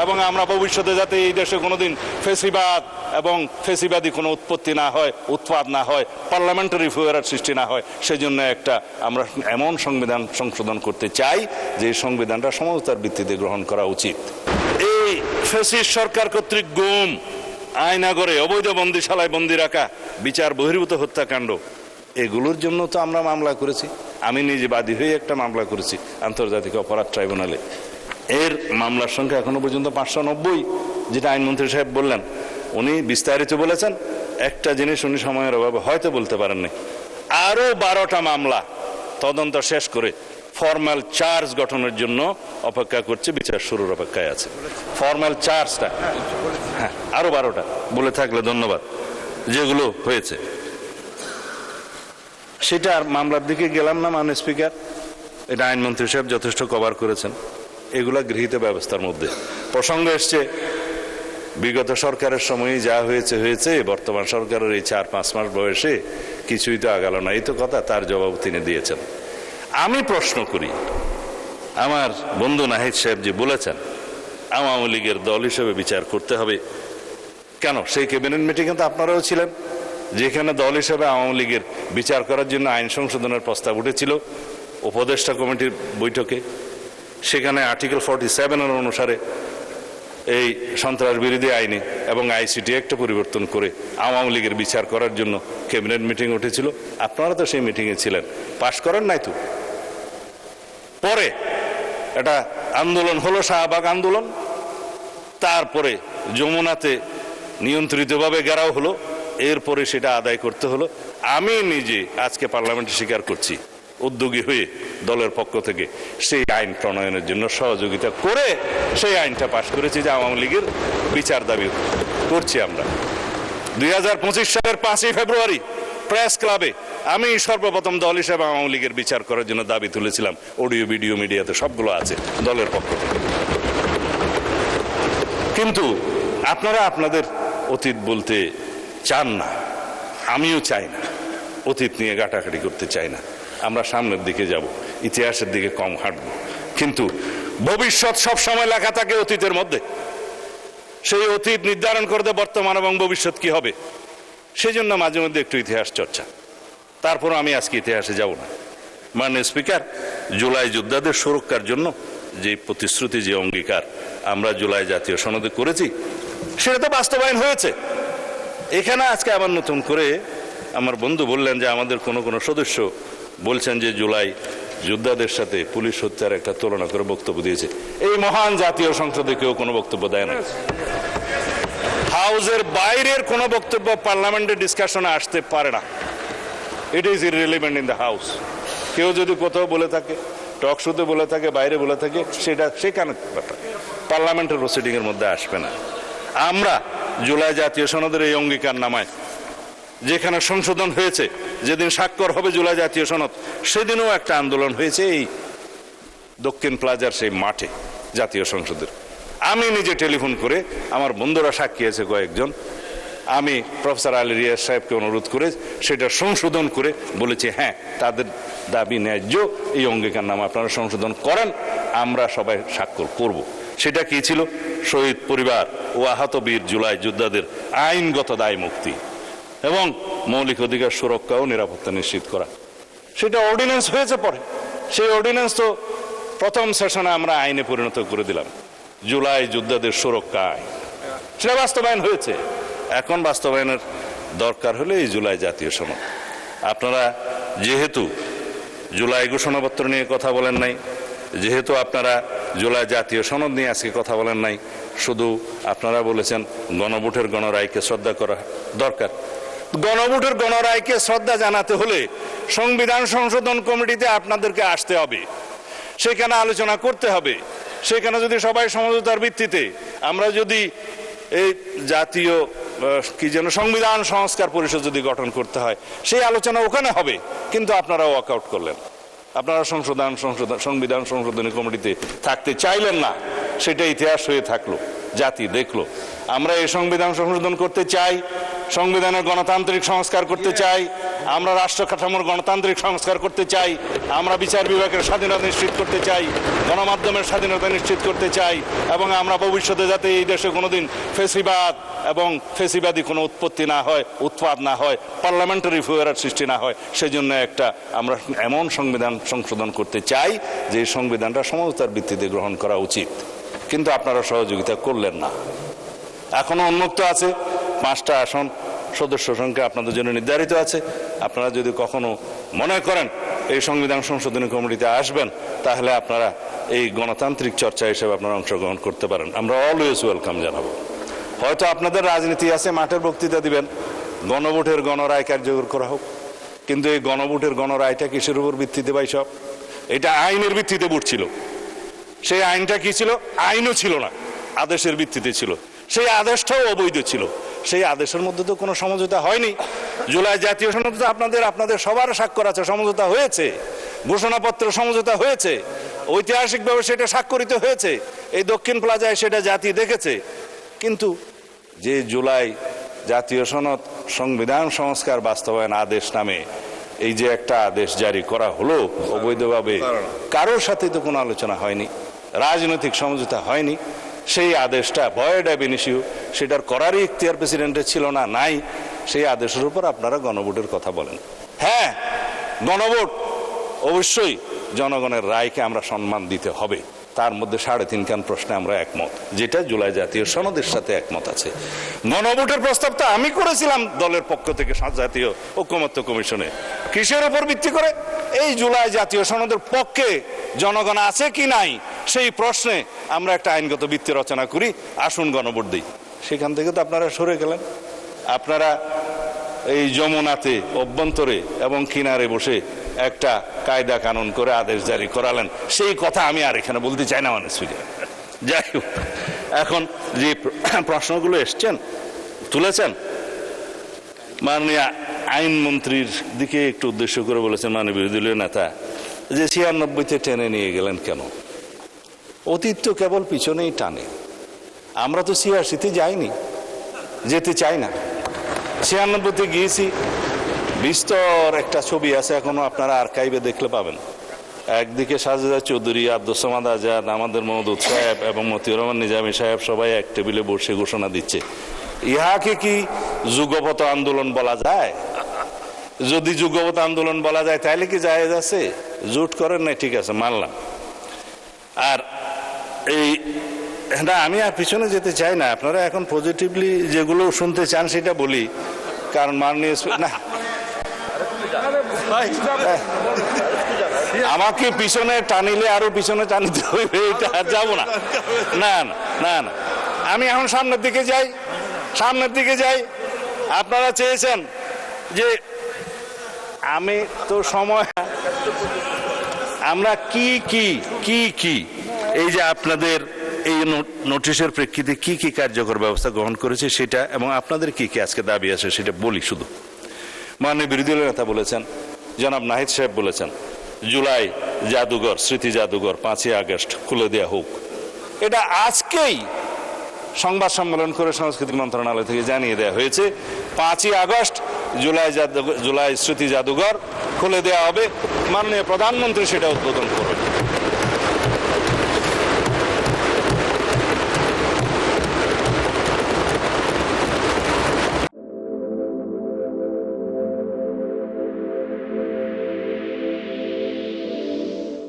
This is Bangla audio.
এবং আমরা ভবিষ্যতে যাতে এই দেশে কোনোদিন ফেসিবাদ এবং ফেসিবাদী কোনো উৎপত্তি না হয়, উৎপাদ না হয়, পার্লামেন্টারি ফুয়ারার সৃষ্টি না হয়, সেজন্য আমরা এমন সংবিধান সংশোধন করতে চাই যে সংবিধানটা সমঝোতার ভিত্তিতে গ্রহণ করা উচিত। এই ফ্যাসিস্ট সরকার কর্তৃক গুম, আয়নাগরে অবৈধ বন্দিশালায় বন্দি রাখা, বিচার বহির্ভূত হত্যাকাণ্ড, এগুলোর জন্য তো আমরা মামলা করেছি। আমি নিজে বাদী হয়ে একটা মামলা করেছি আন্তর্জাতিক অপরাধ ট্রাইব্যুনালে। এর মামলার সংখ্যা এখনো পর্যন্ত 590, যেটা আইনমন্ত্রী সাহেব বললেন। উনি বিস্তারিত বলেছেন, একটা জিনিস উনি সময়ের অভাবে হয়তো বলতে পারেননি, আরো 12টা মামলা তদন্ত শেষ করে ফর্মাল চার্জ গঠনের জন্য অপেক্ষা করছে, বিচার শুরুর অপেক্ষায় আছে। ফর্মাল চার্জটা হ্যাঁ আরো 12টা বলে থাকলে ধন্যবাদ, যেগুলো হয়েছে সেটা আর মামলার দিকে গেলাম না। মাননীয় স্পিকার, এটা আইনমন্ত্রী সাহেব যথেষ্ট কভার করেছেন। এগুলা গৃহীত ব্যবস্থার মধ্যে প্রসঙ্গ এসছে, বিগত সরকারের সময়ে যা হয়েছে হয়েছে, বর্তমান সরকারের এই 4-5 মাস বয়সে কিছুই তো আগালো না, এই তো কথা। তার জবাব তিনি দিয়েছেন। আমি প্রশ্ন করি, আমার বন্ধু নাহিদ সাহেব যে বলেছেন আওয়ামী লীগের দল হিসেবে বিচার করতে হবে, কেন? সেই ক্যাবিনেট মিটিংয়ে তো আপনারাও ছিলেন, যেখানে দল হিসেবে আওয়ামী লীগের বিচার করার জন্য আইন সংশোধনের প্রস্তাব উঠেছিল উপদেষ্টা কমিটির বৈঠকে। সেখানে আর্টিকেল 47 অনুসারে এই সন্ত্রাস বিরোধী আইনে এবং আইসিটি একটা পরিবর্তন করে আওয়ামী লীগের বিচার করার জন্য ক্যাবিনেট মিটিং উঠেছিল। আপনারা তো সেই মিটিংয়ে ছিলেন, পাশ করেন নাই তো। পরে এটা আন্দোলন হলো, শাহবাগ আন্দোলন, তারপরে যমুনাতে নিয়ন্ত্রিতভাবে ঘেরাও হলো, এরপরে সেটা আদায় করতে হলো। আমি নিজে আজকে পার্লামেন্টে স্বীকার করছি, উদ্যোগী হয়ে দলের পক্ষ থেকে সেই আইন প্রণয়নের জন্য সহযোগিতা করে সেই আইনটা পাশ করেছি, যে আওয়ামী লীগের বিচার দাবি করছি আমরা। 2025 সালের 5ই ফেব্রুয়ারি প্রেস ক্লাবে আমি সর্বপ্রথম দল হিসেবে আওয়ামী লীগের বিচার করার জন্য দাবি তুলেছিলাম। অডিও ভিডিও মিডিয়াতে সবগুলো আছে দলের পক্ষ থেকে। কিন্তু আপনারা আপনাদের অতীত বলতে চান না, আমিও চাই না, অতীত নিয়ে ঘাটাঘাটি করতে চাই না। আমরা সামনের দিকে যাব, ইতিহাসের দিকে কম হাঁটব। কিন্তু ভবিষ্যৎ সব সময় লেখা থাকে অতীতের মধ্যে। সেই অতীত নির্ধারণ করতে বর্তমান এবং ভবিষ্যৎ কি হবে, সেই জন্য মাঝে মধ্যে একটু ইতিহাস চর্চা। তারপর আমি আজকে ইতিহাসে যাব না। মাননীয় স্পিকার, জুলাই যোদ্ধাদের সুরক্ষার জন্য যে প্রতিশ্রুতি, যে অঙ্গীকার আমরা জুলাই জাতীয় সনদে করেছি, সেটা তো বাস্তবায়ন হয়েছে। এখানে আজকে আবার নতুন করে আমার বন্ধু বললেন যে আমাদের কোনো কোনো সদস্য বলছেন যে জুলাই যোদ্ধাদের সাথে পুলিশ হত্যার একটা তুলনা করে বক্তব্য দিয়েছে। এই মহান জাতীয় সংসদে কেউ কোনো বক্তব্য দেয় না। হাউসের বাইরের কোনো বক্তব্য পার্লামেন্টের ডিসকাশনে আসতে পারে না। It is irrelevant in the house. কেউ যদি কোথাও বলে থাকে, টক শোতে বলে থাকে, বাইরে বলে থাকে, সেটা সেখানে পার্লামেন্টের প্রসিডিং এর মধ্যে আসবে না। আমরা জুলাই জাতীয় সনদের এই অঙ্গীকার নামায় যেখানে সংশোধন হয়েছে, যেদিন স্বাক্ষর হবে জুলাই জাতীয় সনদ, সেদিনও একটা আন্দোলন হয়েছে এই দক্ষিণ প্লাজার সেই মাঠে জাতীয় সংসদের। আমি নিজে টেলিফোন করে, আমার বন্ধুরা সাক্ষী আছে কয়েকজন, আমি প্রফেসর আলী রিয়াজ সাহেবকে অনুরোধ করে সেটা সংশোধন করে বলেছি, হ্যাঁ তাদের দাবি ন্যায্য, এই অঙ্গীকার নামা আপনারা সংশোধন করেন, আমরা সবাই স্বাক্ষর করব। সেটা কি ছিল? শহীদ পরিবার ও আহত বীর জুলাই যোদ্ধাদের আইনগত দায় মুক্তি এবং মৌলিক অধিকার সুরক্ষা ও নিরাপত্তা নিশ্চিত করা। সেটা অর্ডিন্যান্স হয়েছে পরে। সেই অর্ডিন্যান্স তো প্রথম সেশনে আমরা আইনে পরিণত করে দিলাম, জুলাই যোদ্ধাদের সুরক্ষা আইন। সেটা বাস্তবায়ন হয়েছে। এখন বাস্তবায়নের দরকার হলে এই জুলাই জাতীয় সনদ। আপনারা যেহেতু জুলাই ঘোষণাপত্র নিয়ে কথা বলেন নাই, যেহেতু আপনারা জুলাই জাতীয় সনদ নিয়ে আজকে কথা বলেন নাই, শুধু আপনারা বলেছেন গণভোটের গণরায়কে শ্রদ্ধা করা দরকার। গণভোটের গণরায়কে শ্রদ্ধা জানাতে হলে সংবিধান সংশোধন কমিটিতে আপনাদেরকে আসতে হবে, সেখানে আলোচনা করতে হবে। সেখানে যদি সবাই সমঝোতার ভিত্তিতে আমরা যদি এই জাতীয় কি যেন সংবিধান সংস্কার পরিষদ যদি গঠন করতে হয়, সেই আলোচনা ওখানে হবে। কিন্তু আপনারা ওয়াকআউট করলেন, আপনারা সংবিধান সংশোধনী কমিটিতে থাকতে চাইলেন না। সেটা ইতিহাস হয়ে থাকলো, জাতি দেখলো। আমরা এই সংবিধান সংশোধন করতে চাই, সংবিধানের গণতান্ত্রিক সংস্কার করতে চাই, আমরা রাষ্ট্র কাঠামোর গণতান্ত্রিক সংস্কার করতে চাই, আমরা বিচার বিভাগের স্বাধীনতা নিশ্চিত করতে চাই, গণমাধ্যমের স্বাধীনতা নিশ্চিত করতে চাই, এবং আমরা ভবিষ্যতে যাতে এই দেশে কোনোদিন ফেসিবাদ এবং ফেসিবাদী কোনো উৎপত্তি না হয়, উৎপাদ না হয়, পার্লামেন্টারি ফুয়ারার সৃষ্টি না হয়, সেজন্য আমরা এমন সংবিধান সংশোধন করতে চাই যে এই সংবিধানটা সমঝোতার ভিত্তিতে গ্রহণ করা উচিত। কিন্তু আপনারা সহযোগিতা করলেন না। এখনো উন্মুক্ত আছে 5টা আসন, সদস্য সংখ্যা আপনাদের জন্য নির্ধারিত আছে। আপনারা যদি কখনো মনে করেন এই সংবিধান সংশোধনী কমিটিতে আসবেন, তাহলে আপনারা এই গণতান্ত্রিক চর্চা হিসেবে আপনারা অংশগ্রহণ করতে পারেন। আমরা অলওয়েজ ওয়েলকাম জানাবো। হয়তো আপনাদের রাজনীতি আছে, মাঠের বক্তৃতা দিবেন, গণভোটের গণরায় কার্যকর করা হোক, কিন্তু এই গণভোটের গণরায়টা কিসের উপর ভিত্তিতে ভাই? সব এটা আইনের ভিত্তিতে ভোট ছিল। সেই আইনটা কি ছিল? আইনও ছিল না, আদেশের ভিত্তিতে ছিল। সেই আদেশটাও অবৈধ ছিল। সেই আদেশের মধ্যে তো কোনো সমঝোতা হয়নি। জুলাই জাতীয় সনদ তো আপনাদের সবার স্বাক্ষর আছে, সমঝোতা হয়েছে, ঘোষণাপত্র সমঝোতা হয়েছে, ঐতিহাসিকভাবে সেটা স্বাক্ষরিত হয়েছে, এই দক্ষিণ প্লাজায় সেটা জাতি দেখেছে। কিন্তু যে জুলাই জাতীয় সনদ সংবিধান সংস্কার বাস্তবায়ন আদেশ নামে এই যে একটা আদেশ জারি করা হলো অবৈধভাবে, কারোর সাথে তো কোনো আলোচনা হয়নি, রাজনৈতিক সমঝোতা হয়নি। সেই আদেশটা ভয়েড অ্যাব ইনিশিও, সেটার করারই ইখতিয়ার প্রেসিডেন্টের ছিল না, নাই। সেই আদেশের উপর আপনারা গণভোটের কথা বলেন। হ্যাঁ, গণভোট অবশ্যই জনগণের রায়কে আমরা সম্মান দিতে হবে। তার মধ্যে 3.5 কান প্রশ্নে আমরা একমত, যেটা জুলাই জাতীয় সনদের সাথে একমত আছে। গণভোটের প্রস্তাব তো আমি করেছিলাম দলের পক্ষ থেকে জাতীয় ঐকমত্য কমিশনে। কিসের উপর ভিত্তি করে? এই জুলাই জাতীয় সনদের পক্ষে জনগণ আছে কি নাই সেই প্রশ্নে আমরা একটা আইনগত ভিত্তি রচনা করি, আসুন গণভোট দিই। সেখান থেকে তো আপনারা সরে গেলেন। আপনারা এই যমুনাতে অভ্যন্তরে এবং কিনারে বসে একটা কায়দা কানুন করে আদেশ জারি করালেন। সেই কথা আমি আর এখানে বলতে চাই না, মানে যাই হোক, এখন যে প্রশ্নগুলো তুলেছেন, মাননীয় আইনমন্ত্রীর দিকে একটু উদ্দেশ্য করে বলেছেন মাননীয় বিরোধী দলীয় নেতা, যে 96-তে টেনে নিয়ে গেলেন কেন? অতীত তো কেবল পিছনেই টানে। আমরা তো 86-তে যাইনি, যেতে চাই না। 96-তে গিয়েছি, বিস্তর একটা ছবি আছে, এখনো আপনারা আর্কাইভে দেখলে পাবেন। একদিকে সাজেদা চৌধুরী, আব্দুস সামাদ আজাদ, আমাদের মওদুদ সাহেব এবং মতিউর রহমান নিজামী সাহেব সবাই এক টেবিলে বসে ঘোষণা দিচ্ছে। ইহাকে কি যুগপৎ আন্দোলন বলা যায়? যদি যুগপৎ আন্দোলন বলা যায় তাহলে কি জায়েজ আছে? জোট করেন নাই, ঠিক আছে, মানলাম। আর আমি আর পিছনে যেতে চাই না। আপনারা এখন পজিটিভলি যেগুলো শুনতে চান সেটা বলি, কারণ মাননীয় না, আমাকে পিছনে টানিলে আরো পিছনে টানিতে হইবে, এটা আর যাবো না। না না না, আমি এখন সামনের দিকে যাই। আপনারা চেয়েছেন যে আমি তো সময়, আমরা কি এই যে আপনাদের এই নোটিশের প্রেক্ষিতে কি কার্যকর ব্যবস্থা গ্রহণ করেছে সেটা, এবং আপনাদের কি আজকে দাবি আছে সেটা বলি শুধু। মাননীয় বিরোধী দলীয় নেতা বলেছেন, জনাব নাহিদ সাহেব বলেছেন, জুলাই জাদুঘর, স্মৃতি জাদুঘর 5ই আগস্ট খুলে দেওয়া হোক। এটা আজকেই সংবাদ সম্মেলন করে সংস্কৃতি মন্ত্রণালয় থেকে জানিয়ে দেওয়া হয়েছে 5ই আগস্ট জুলাই স্মৃতি জাদুঘর খুলে দেওয়া হবে। মাননীয় প্রধানমন্ত্রী সেটা উদ্বোধন করবেন।